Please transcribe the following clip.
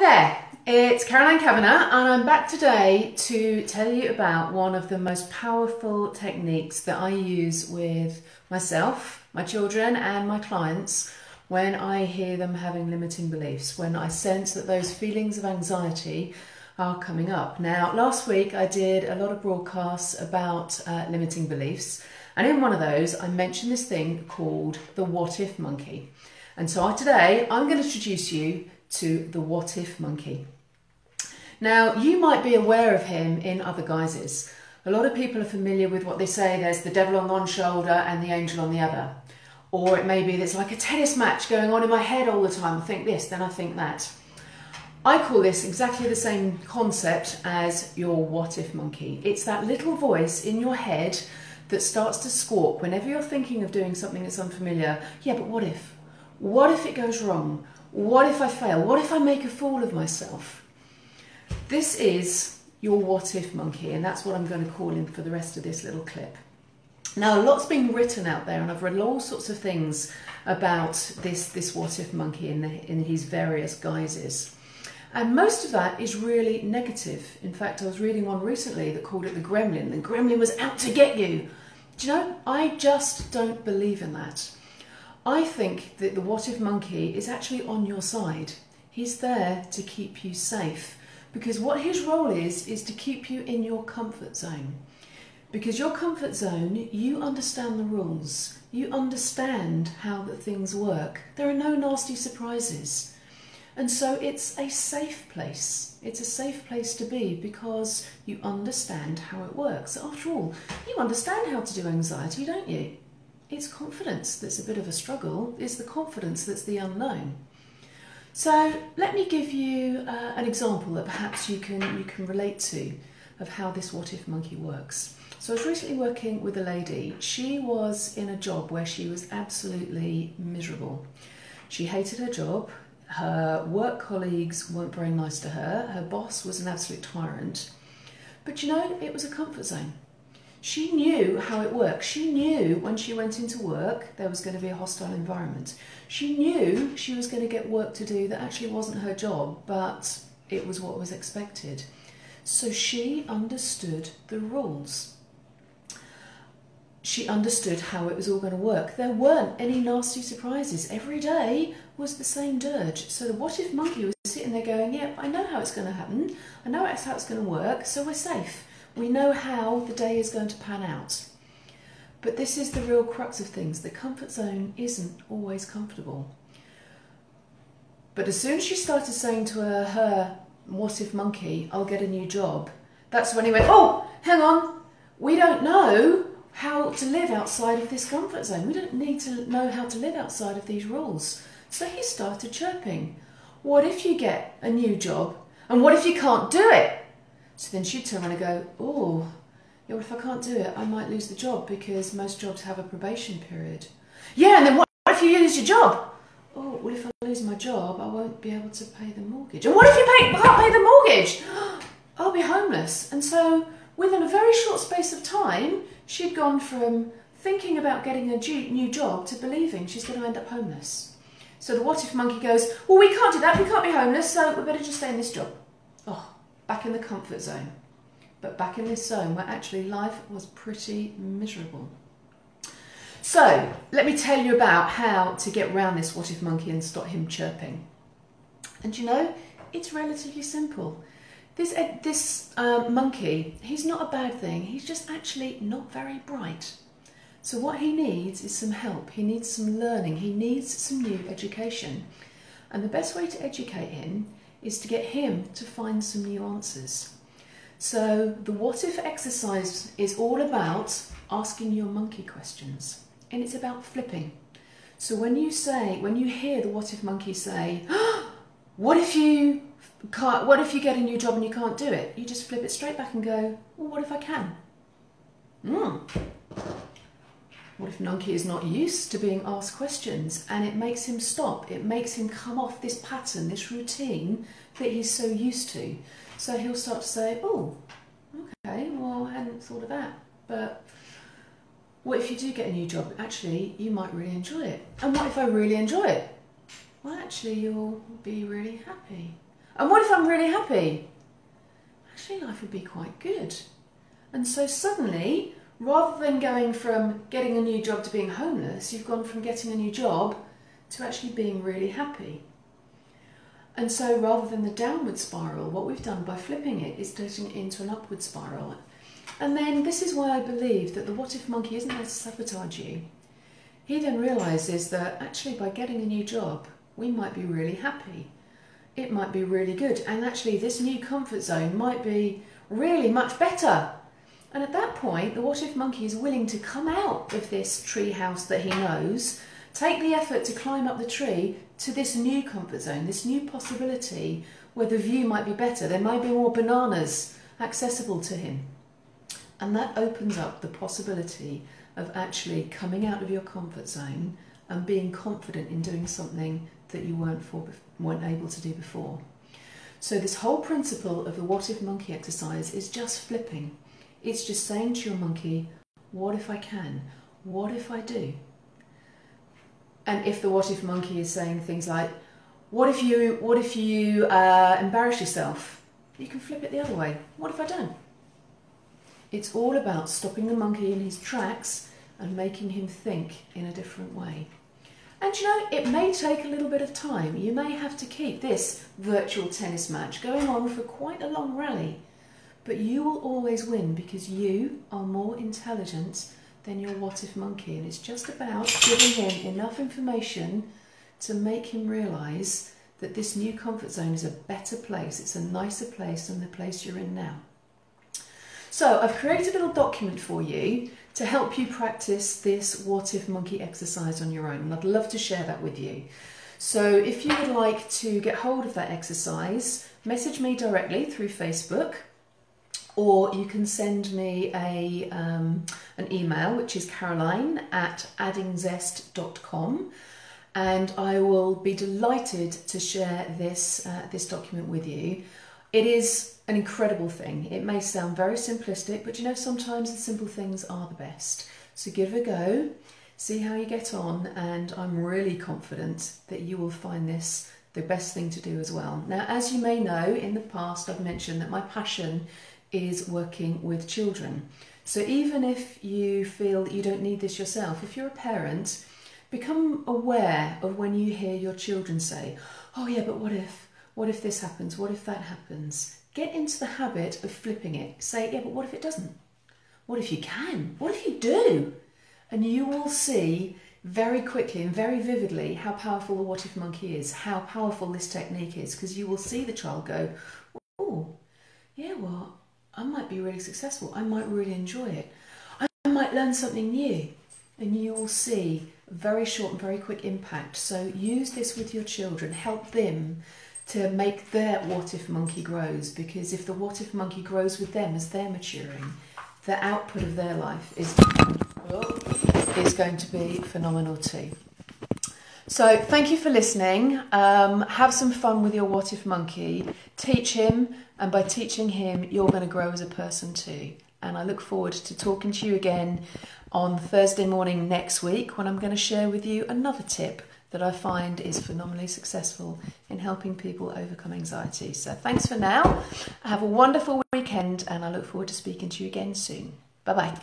there, it's Cavanagh and I'm back today to tell you about one of the most powerful techniques that I use with myself, my children and my clients when I hear them having limiting beliefs, when I sense that those feelings of anxiety are coming up. Now, last week I did a lot of broadcasts about limiting beliefs, and in one of those I mentioned this thing called the what if monkey. And so today I'm going to introduce you to the what if monkey. Now, you might be aware of him in other guises. A lot of people are familiar with what they say, there's the devil on one shoulder and the angel on the other. Or it may be there's like a tennis match going on in my head all the time. I think this, then I think that. I call this exactly the same concept as your what if monkey. It's that little voice in your head that starts to squawk whenever you're thinking of doing something that's unfamiliar. Yeah, but what if? What if it goes wrong? What if I fail? What if I make a fool of myself? This is your what if monkey, and that's what I'm going to call him for the rest of this little clip. Now, a lot's been written out there, and I've read all sorts of things about this what if monkey in his various guises. And most of that is really negative. In fact, I was reading one recently that called it the gremlin. The gremlin was out to get you. Do you know, I just don't believe in that. I think that the what if monkey is actually on your side. He's there to keep you safe, because what his role is to keep you in your comfort zone. Because your comfort zone, you understand the rules. You understand how that things work. There are no nasty surprises. And so it's a safe place. It's a safe place to be because you understand how it works. After all, you understand how to do anxiety, don't you? It's confidence that's a bit of a struggle. It's the confidence that's the unknown. So let me give you an example that perhaps you can relate to of how this what if monkey works. So I was recently working with a lady. She was in a job where she was absolutely miserable. She hated her job. Her work colleagues weren't very nice to her. Her boss was an absolute tyrant. But you know, it was a comfort zone. She knew how it worked. She knew when she went into work there was going to be a hostile environment. She knew she was going to get work to do that actually wasn't her job, but it was what was expected. So she understood the rules. She understood how it was all going to work. There weren't any nasty surprises. Every day was the same dirge. So the what if monkey was sitting there going, yeah, I know how it's going to happen. I know how it's going to work, so we're safe. We know how the day is going to pan out. But this is the real crux of things. The comfort zone isn't always comfortable. But as soon as she started saying to her what if monkey, I'll get a new job, that's when he went, oh, hang on, we don't know how to live outside of this comfort zone. We don't need to know how to live outside of these rules. So he started chirping. What if you get a new job? And what if you can't do it? So then she'd turn around and go, oh, yeah, well, if I can't do it, I might lose the job because most jobs have a probation period. Yeah, and then what if you lose your job? Oh, well, if I lose my job, I won't be able to pay the mortgage. And what if you can't pay the mortgage? I'll be homeless. And so within a very short space of time, she'd gone from thinking about getting a new job to believing she's going to end up homeless. So the what if monkey goes, well, we can't do that, we can't be homeless, so we better just stay in this job. Oh, back in the comfort zone. But back in this zone where actually life was pretty miserable. So let me tell you about how to get around this what if monkey and stop him chirping. And you know, it's relatively simple. This monkey, he's not a bad thing, he's just actually not very bright. So what he needs is some help, he needs some learning, he needs some new education. And the best way to educate him is to get him to find some new answers. So the what if exercise is all about asking your monkey questions, and it's about flipping. So when you hear the what if monkey say, oh, what if you get a new job and you can't do it? You just flip it straight back and go, well, what if I can? What if monkey is not used to being asked questions, and it makes him stop? It makes him come off this pattern, this routine that he's so used to. So he'll start to say, oh, okay, well, I hadn't thought of that. But what if you do get a new job? Actually, you might really enjoy it. And what if I really enjoy it? Well, actually, you'll be really happy. And what if I'm really happy? Actually, life would be quite good. And so suddenly, rather than going from getting a new job to being homeless, you've gone from getting a new job to actually being really happy. And so rather than the downward spiral, what we've done by flipping it is turning it into an upward spiral. And then this is why I believe that the what if monkey isn't there to sabotage you. He then realises that actually by getting a new job, we might be really happy. It might be really good. And actually this new comfort zone might be really much better. And at that point, the what if monkey is willing to come out of this tree house that he knows, take the effort to climb up the tree to this new comfort zone, this new possibility where the view might be better. There might be more bananas accessible to him. And that opens up the possibility of actually coming out of your comfort zone and being confident in doing something that you weren't able to do before. So this whole principle of the what if monkey exercise is just flipping. It's just saying to your monkey, what if I can? What if I do? And if the what if monkey is saying things like, what if you embarrass yourself? You can flip it the other way. What if I don't? It's all about stopping the monkey in his tracks and making him think in a different way. And you know, it may take a little bit of time. You may have to keep this virtual tennis match going on for quite a long rally, but you will always win because you are more intelligent than your what if monkey, and it's just about giving him enough information to make him realise that this new comfort zone is a better place, it's a nicer place than the place you're in now. So I've created a little document for you to help you practice this what if monkey exercise on your own, and I'd love to share that with you. So if you would like to get hold of that exercise, message me directly through Facebook, or you can send me an email, which is caroline@addingzest.com, and I will be delighted to share this document with you. It is an incredible thing. It may sound very simplistic, but you know, sometimes the simple things are the best. So give it a go, see how you get on, and I'm really confident that you will find this the best thing to do as well. Now, as you may know, in the past I've mentioned that my passion is working with children. So even if you feel that you don't need this yourself, if you're a parent, become aware of when you hear your children say, oh yeah, but what if this happens? What if that happens? Get into the habit of flipping it. Say, yeah, but what if it doesn't? What if you can? What if you do? And you will see very quickly and very vividly how powerful the what if monkey is, how powerful this technique is, because you will see the child go, oh, yeah, well, I might be really successful. I might really enjoy it. I might learn something new. And you will see a very short and very quick impact. So use this with your children. Help them to make their what if monkey grows, because if the what if monkey grows with them as they're maturing, the output of their life is going to be phenomenal too. So thank you for listening. Have some fun with your what if monkey. Teach him, and by teaching him, you're going to grow as a person too. And I look forward to talking to you again on Thursday morning next week, when I'm going to share with you another tip that I find is phenomenally successful in helping people overcome anxiety. So thanks for now. Have a wonderful weekend, and I look forward to speaking to you again soon. Bye-bye.